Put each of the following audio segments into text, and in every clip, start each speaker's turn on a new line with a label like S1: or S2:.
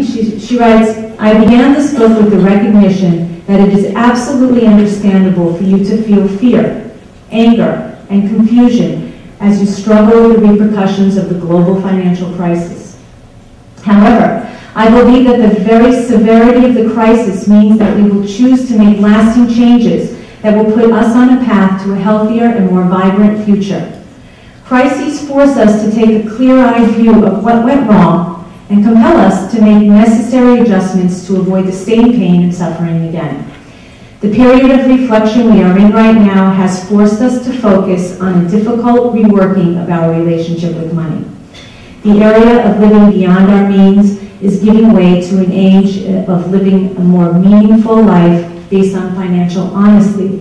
S1: she writes, I began this book with the recognition that it is absolutely understandable for you to feel fear, anger, and confusion as you struggle with the repercussions of the global financial crisis. However, I believe that the very severity of the crisis means that we will choose to make lasting changes that will put us on a path to a healthier and more vibrant future. Crises force us to take a clear-eyed view of what went wrong and compel us to make necessary adjustments to avoid the same pain and suffering again. The period of reflection we are in right now has forced us to focus on a difficult reworking of our relationship with money. The area of living beyond our means is giving way to an age of living a more meaningful life based on financial honesty.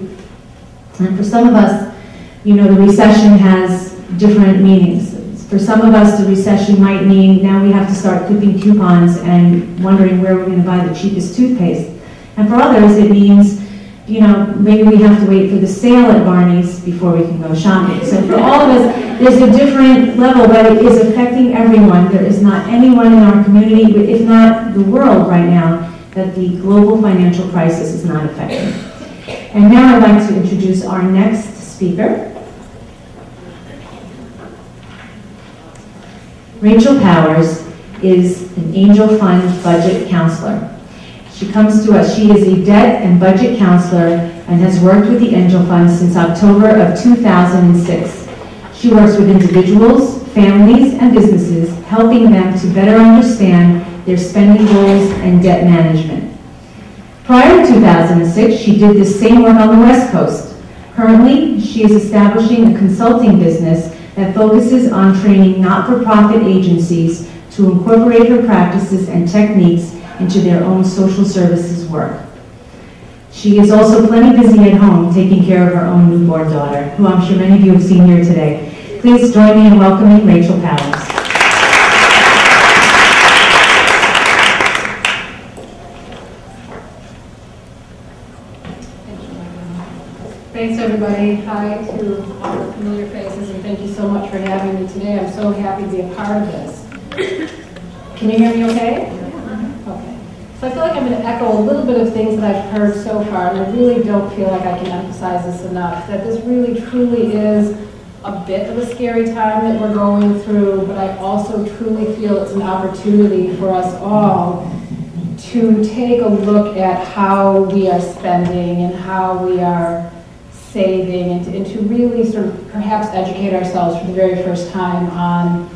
S1: And for some of us, the recession has different meanings. For some of us, the recession might mean now we have to start clipping coupons and wondering where we're going to buy the cheapest toothpaste. And for others, it means, maybe we have to wait for the sale at Barney's before we can go shopping. So for all of us, there's a different level, but it is affecting everyone. There is not anyone in our community, if not the world right now, that the global financial crisis is not affecting. And now I'd like to introduce our next speaker. Rachel Powers is an Angel Fund budget counselor. She comes to us, she is a debt and budget counselor and has worked with the Angel Fund since October of 2006. She works with individuals, families, and businesses, helping them to better understand their spending goals and debt management. Prior to 2006, she did the same work on the West Coast. Currently, she is establishing a consulting business that focuses on training not-for-profit agencies to incorporate her practices and techniques into their own social services work. She is also plenty busy at home taking care of her own newborn daughter, who I'm sure many of you have seen here today. Please join me in welcoming Rachel Powers.
S2: Thanks, everybody. Hi to all the familiar faces, and thank you so much for having me today. I'm so happy to be a part of this. Can you hear me okay? Okay. So I feel like I'm going to echo a little bit of things that I've heard so far, and I really don't feel like I can emphasize this enough, that this really truly is a bit of a scary time that we're going through, but I also truly feel it's an opportunity for us all to take a look at how we are spending and how we are saving, and to really sort of perhaps educate ourselves for the very first time on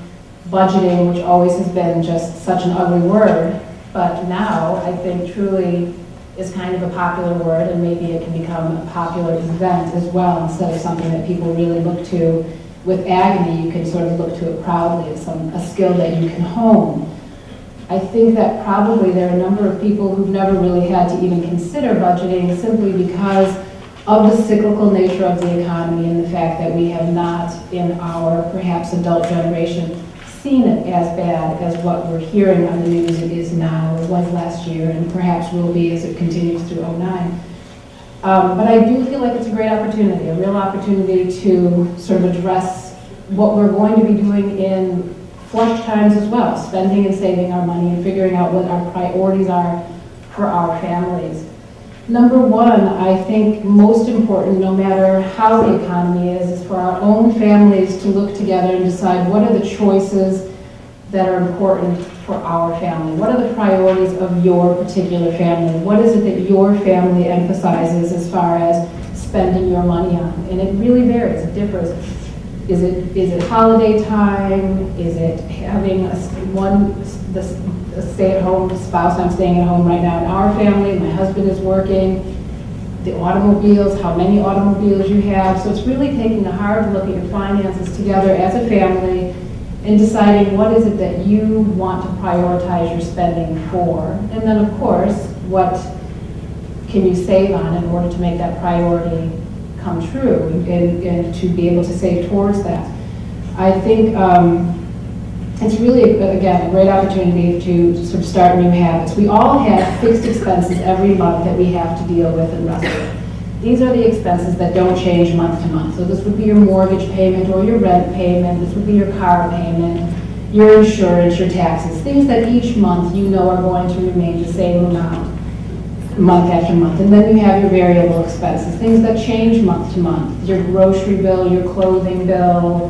S2: budgeting, which always has been just such an ugly word, but now I think truly is kind of a popular word, and maybe it can become a popular event as well, instead of something that people really look to with agony. You can sort of look to it proudly as a skill that you can hone. I think that probably there are a number of people who've never really had to even consider budgeting simply because of the cyclical nature of the economy and the fact that we have not, in our perhaps adult generation, seen it as bad as what we're hearing on the news it is now, or was last year, and perhaps will be as it continues through 2009. But I do feel like it's a great opportunity, a real opportunity to sort of address what we're going to be doing in flush times as well, spending and saving our money and figuring out what our priorities are for our families. Number one, I think most important, no matter how the economy is for our own families to look together and decide what are the choices that are important for our family. What are the priorities of your particular family? What is it that your family emphasizes as far as spending your money on? And it really varies, it differs. Is it holiday time? Is it having a stay-at-home spouse? I'm staying at home right now in our family. My husband is working. The automobiles, how many automobiles you have. So it's really taking a hard look at your finances together as a family and deciding what is it that you want to prioritize your spending for. And then, of course, what can you save on in order to make that priority come true and to be able to save towards that. I think it's really, again, a great opportunity to sort of start new habits. We all have fixed expenses every month that we have to deal with and wrestle with. These are the expenses that don't change month to month. So this would be your mortgage payment or your rent payment. This would be your car payment. your insurance, your taxes, things that each month you know are going to remain the same amount, month after month. And then you have your variable expenses, things that change month to month, your grocery bill, your clothing bill,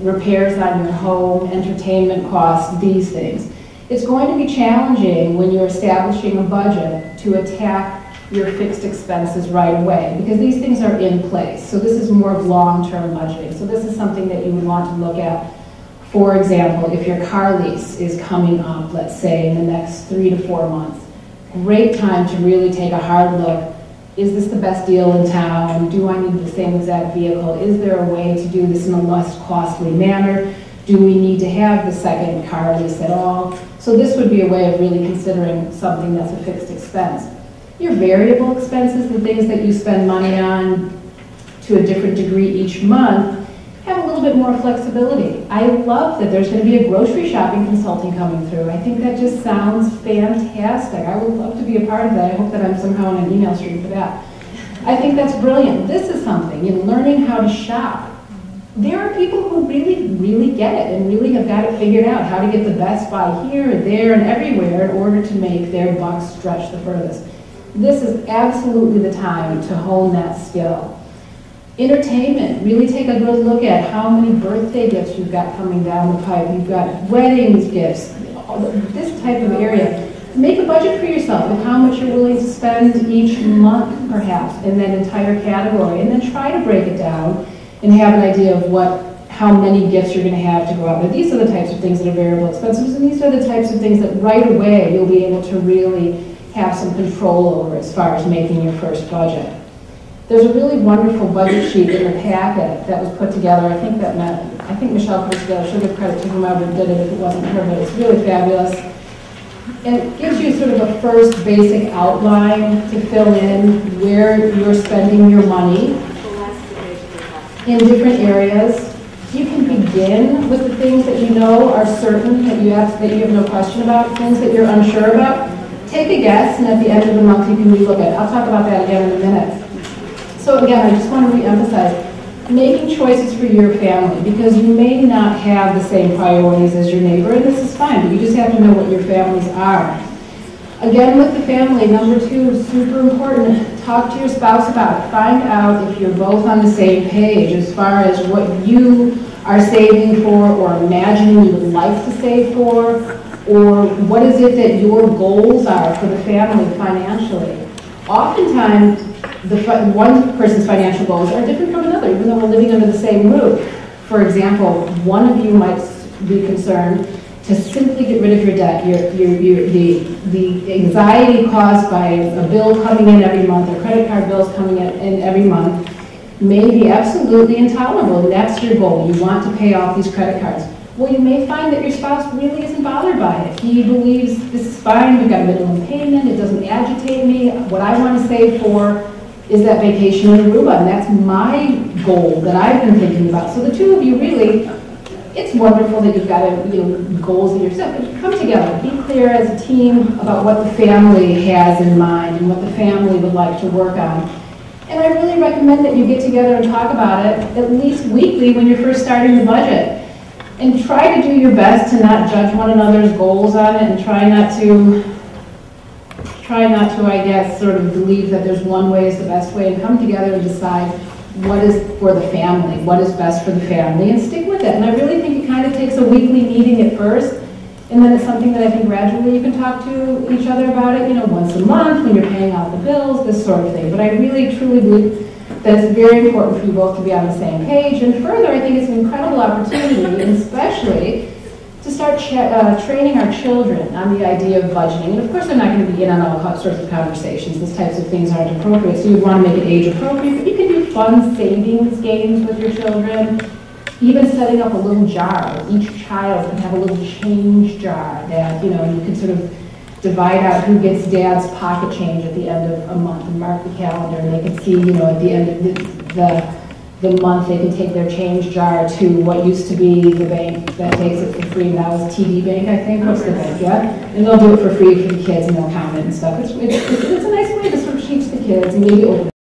S2: repairs on your home, entertainment costs, these things. It's going to be challenging when you're establishing a budget to attack your fixed expenses right away, because these things are in place. So this is more of long-term budgeting. So this is something that you would want to look at. For example, if your car lease is coming up, let's say in the next 3 to 4 months, great time to really take a hard look. Is this the best deal in town? Do I need the same exact vehicle? Is there a way to do this in a less costly manner? Do we need to have the second car lease at all? So this would be a way of really considering something that's a fixed expense. Your variable expenses, the things that you spend money on to a different degree each month, have a little bit more flexibility. I love that there's going to be a grocery shopping consulting coming through. I think that just sounds fantastic. I would love to be a part of that. I hope that I'm somehow on an email stream for that. I think that's brilliant. This is something, in learning how to shop. There are people who really, really get it and really have got it figured out, how to get the best buy here, there, and everywhere in order to make their bucks stretch the furthest. This is absolutely the time to hone that skill. Entertainment, really take a good look at how many birthday gifts you've got coming down the pipe. You've got weddings gifts, this type of area. Make a budget for yourself of how much you're willing to spend each month, perhaps, in that entire category, and then try to break it down and have an idea of how many gifts you're going to have to go out there. These are the types of things that are variable expenses, and these are the types of things that right away you'll be able to really have some control over as far as making your first budget. There's a really wonderful budget sheet in the packet that was put together. I think Michelle put it together. She'll give credit to whomever did it if it wasn't her, but it's really fabulous. And it gives you sort of a first basic outline to fill in where you're spending your money in different areas. You can begin with the things that you know are certain, that you have no question about, things that you're unsure about. Take a guess, and at the end of the month you can relook at it. I'll talk about that again in a minute. So again, I just want to re-emphasize making choices for your family, because you may not have the same priorities as your neighbor, and this is fine, but you just have to know what your families are. Again, with the family, number 2, super important, talk to your spouse about it. Find out if you're both on the same page as far as what you are saving for or imagining you would like to save for, or what is it that your goals are for the family financially. Oftentimes, one person's financial goals are different from another, even though we're living under the same roof. For example, one of you might be concerned to simply get rid of your debt, the anxiety caused by a bill coming in every month, or credit card bills coming in every month, may be absolutely intolerable, and that's your goal. You want to pay off these credit cards. Well, you may find that your spouse really isn't bothered by it. He believes this is fine, we've got a minimum payment, it doesn't agitate me. What I want to save for is that vacation in Aruba, and that's my goal that I've been thinking about. So the two of you really, it's wonderful that you've got goals in yourself, but come together, be clear as a team about what the family has in mind and what the family would like to work on. And I really recommend that you get together and talk about it at least weekly when you're first starting the budget. And try to do your best to not judge one another's goals on it, and try not to, I guess, sort of believe that there's one way is the best way, and come together and decide what is for the family, what is best for the family, and stick with it. And I really think it kind of takes a weekly meeting at first, and then it's something that I think gradually you can talk to each other about it, once a month when you're paying out the bills, this sort of thing. But I really, truly believe that it's very important for you both to be on the same page. And further, I think it's an incredible opportunity, and especially to start training our children on the idea of budgeting. And of course, they're not going to be in on all sorts of conversations. These types of things aren't appropriate, so you want to make it age appropriate. But you can do fun savings games with your children, even setting up a little jar. Each child can have a little change jar that, you can sort of divide out who gets dad's pocket change at the end of a month and mark the calendar, and they can see, at the end of the month they can take their change jar to what used to be the bank that takes it for free. Now is TD Bank, I think. What's the bank? Yeah, and they'll do it for free for the kids, and they'll count it and stuff. It's a nice way to sort of teach the kids and maybe open